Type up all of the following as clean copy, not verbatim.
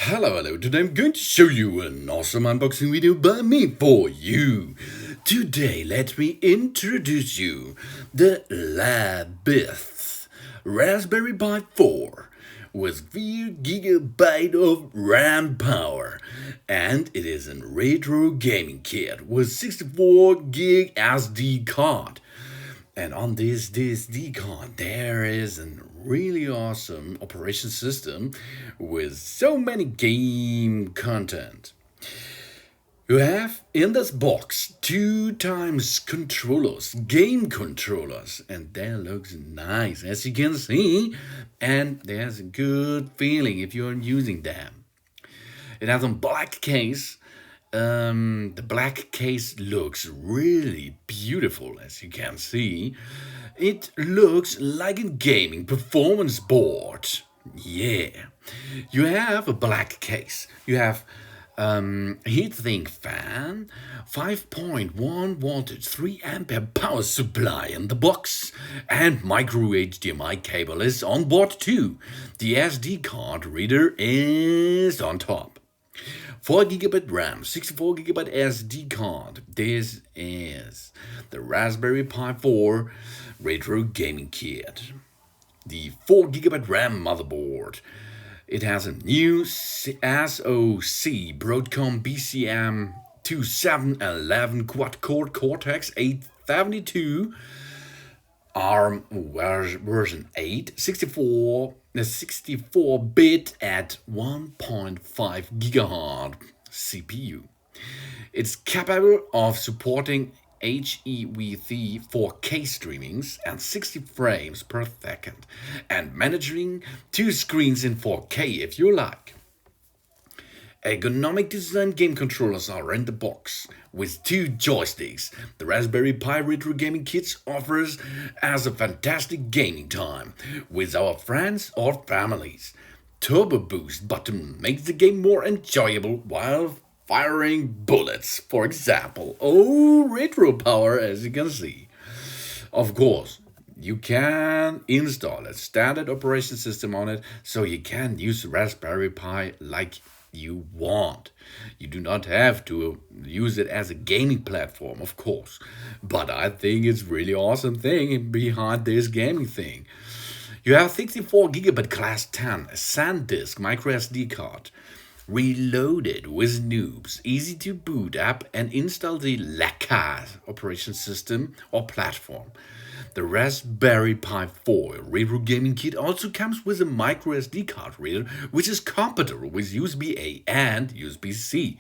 Hello, today I'm going to show you an awesome unboxing video by me for you. Today let me introduce you the LABISTS Raspberry Pi 4 with 4 GB of RAM power, and it is a retro gaming kit with 64 GB SD card. And on this SD card, there is a really awesome operation system with so many game content. You have in this box 2x controllers, game controllers, and that looks nice as you can see, and there's a good feeling if you're using them. It has a black case. The black case looks really beautiful, as you can see. It looks like a gaming performance board. Yeah. You have a black case. You have heatsink fan, 5.1 voltage, 3 ampere power supply in the box, and micro HDMI cable is on board too. The SD card reader is on top. 4 GB RAM, 64 GB SD card. This is the Raspberry Pi 4 retro gaming kit. The 4 GB RAM motherboard. It has a new SOC Broadcom BCM2711 quad-core Cortex 872 ARM version 8, 64-bit at 1.5 GHz CPU. It's capable of supporting HEVC 4K streamings and 60 frames per second, and managing 2 screens in 4K if you like. Ergonomic Designed Game Controllers are in the box with 2 joysticks. The Raspberry Pi Retro Gaming Kit offers as a fantastic gaming time with our friends or families. Turbo Boost button makes the game more enjoyable while firing bullets, for example. Oh, retro power, as you can see. Of course, you can install a standard operation system on it, so you can use the Raspberry Pi like you want. You do not have to use it as a gaming platform, of course, but I think it's really awesome thing behind this gaming thing. You have 64 GB class 10 SanDisk micro SD card, reloaded with NOOBS, easy to boot up and install the LAKKA operation system or platform. The Raspberry Pi 4 retro gaming kit also comes with a micro SD card reader, which is compatible with USB-A and USB-C.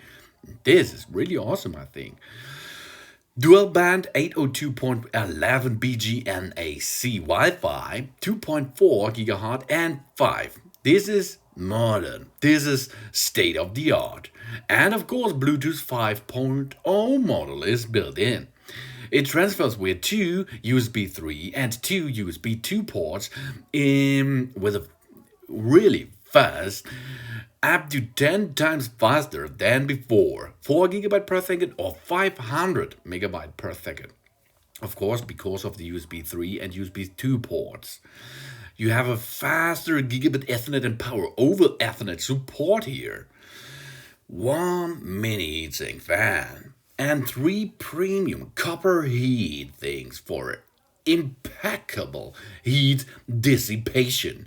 This is really awesome, I think. Dual band 802.11 BGNAC Wi-Fi, 2.4 GHz and 5. This is modern. This is state of the art. And of course, Bluetooth 5.0 model is built in. It transfers with 2 USB 3 and 2 USB 2 ports with a really fast, up to 10 times faster than before, 4 GB per second or 500 MB per second. Of course, because of the USB 3 and USB 2 ports. You have a faster gigabit Ethernet and power over Ethernet support here. 1 mini heatsink fan and 3 premium copper heat sinks for impeccable heat dissipation.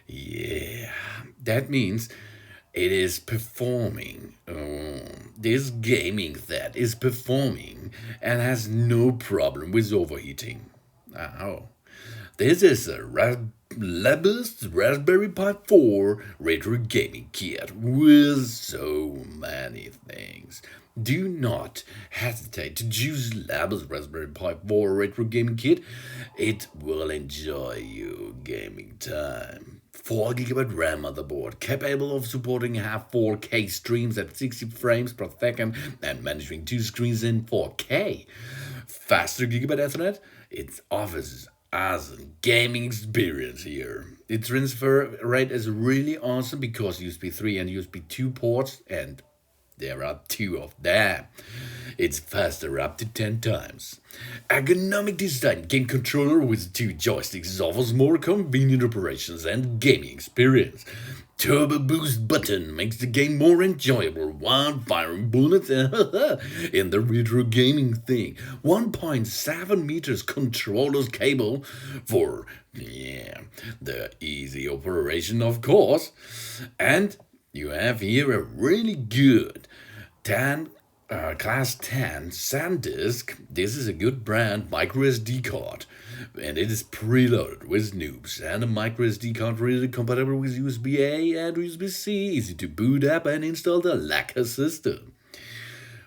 Yeah, that means it is performing. This gaming set is performing and has no problem with overheating. Oh, this is a LABISTS Raspberry Pi 4 retro gaming kit with so many things. Do not hesitate to choose LABISTS Raspberry Pi 4 retro gaming kit. It will enjoy your gaming time. 4 GB RAM motherboard, capable of supporting half 4K streams at 60 frames per second and managing 2 screens in 4K. Faster gigabit Ethernet, it offers as a gaming experience here. The transfer rate is really awesome because USB 3 and USB 2 ports, and there are 2 of them. It's faster up to 10 times. Ergonomic Designed Game Controller with 2 joysticks offers more convenient operations and gaming experience. Turbo Boost button makes the game more enjoyable while firing bullets in the retro gaming thing. 1.7 meters controller's cable for, the easy operation, of course. And you have here a really good Class 10 SanDisk. This is a good brand micro SD card, and it is preloaded with NOOBS and a micro SD card really compatible with USB A and USB C, easy to boot up and install the LAKKA system.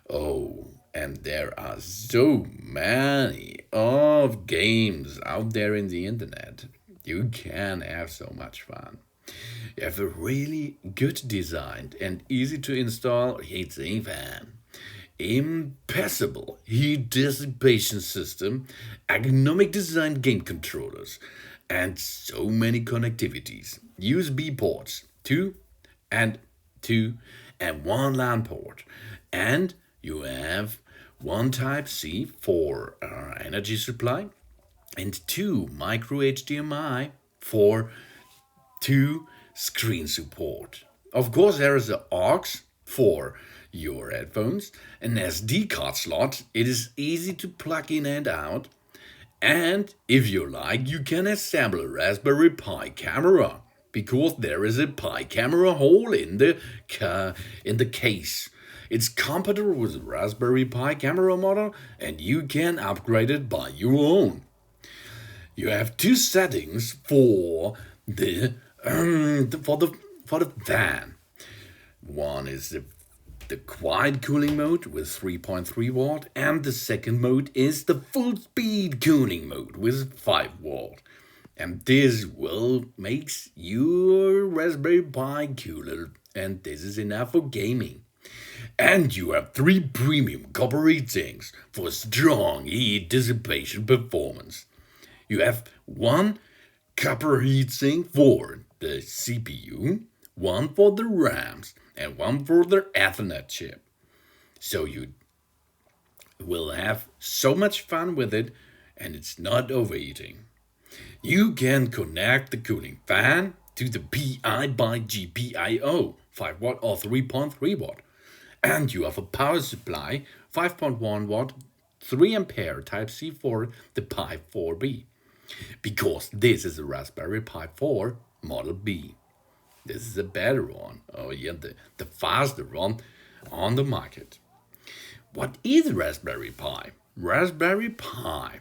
Oh, and there are so many of games out there in the internet. You can have so much fun. You have a really good designed and easy to install heatsink fan, impassable heat dissipation system, ergonomic designed game controllers, and so many connectivities. USB ports, two and one LAN port, and you have one Type-C for energy supply, and two micro HDMI for two screen support. Of course, there is the aux for your headphones, an SD card slot. It is easy to plug in and out. And if you like, you can assemble a Raspberry Pi camera, because there is a Pi camera hole in the case. It's compatible with the Raspberry Pi camera model, and you can upgrade it by your own. You have two settings for the fan. One is the quiet cooling mode with 3.3 watt, and the second mode is the full speed cooling mode with 5 watt. And this will makes your Raspberry Pi cooler, and this is enough for gaming. And you have 3 premium copper heatsinks for strong heat dissipation performance. You have 1 copper heatsink for the CPU, 1 for the RAMs, and 1 for the Ethernet chip. So you will have so much fun with it, and it's not overheating. You can connect the cooling fan to the PI by GPIO, 5 watt or 3.3 watt. And you have a power supply, 5.1 watt, 3 ampere Type-C for the Pi 4B. Because this is a Raspberry Pi 4 Model B. This is a better one. Oh yeah, the faster one on the market. What is Raspberry Pi? Raspberry Pi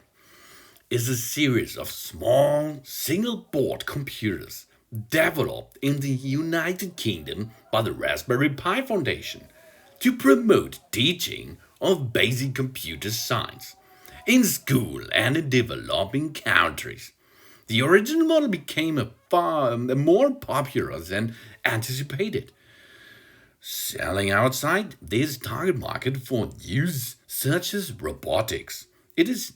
is a series of small single-board computers developed in the United Kingdom by the Raspberry Pi Foundation to promote teaching of basic computer science in school and in developing countries. The original model became far more popular than anticipated, selling outside this target market for use such as robotics. It is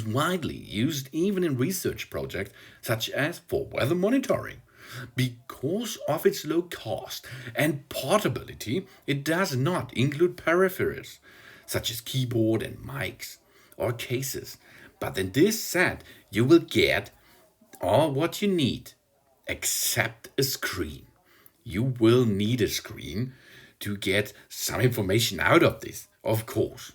widely used even in research projects such as for weather monitoring. Because of its low cost and portability, it does not include peripherals such as keyboard and mics or cases. But in this set, you will get all what you need, except a screen. You will need a screen to get some information out of this, of course.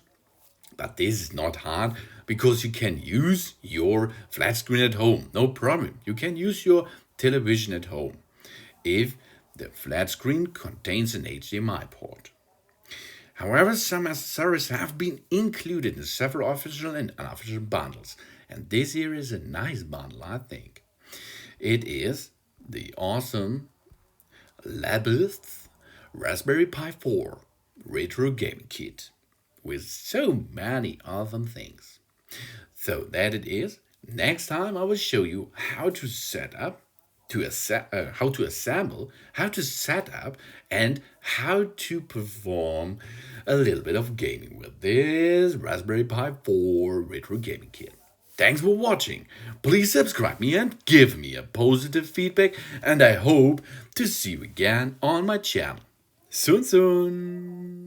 But this is not hard, because you can use your flat screen at home, no problem. You can use your television at home if the flat screen contains an HDMI port. However, some accessories have been included in several official and unofficial bundles, and this here is a nice bundle, I think. It is the awesome LABISTS Raspberry Pi 4 Retro Gaming Kit with so many awesome things. So that it is. Next time I will show you how to set up, how to assemble, how to set up, and how to perform a little bit of gaming with this Raspberry Pi 4 Retro Gaming Kit. Thanks for watching. Please subscribe me and give me a positive feedback, and I hope to see you again on my channel. Soon.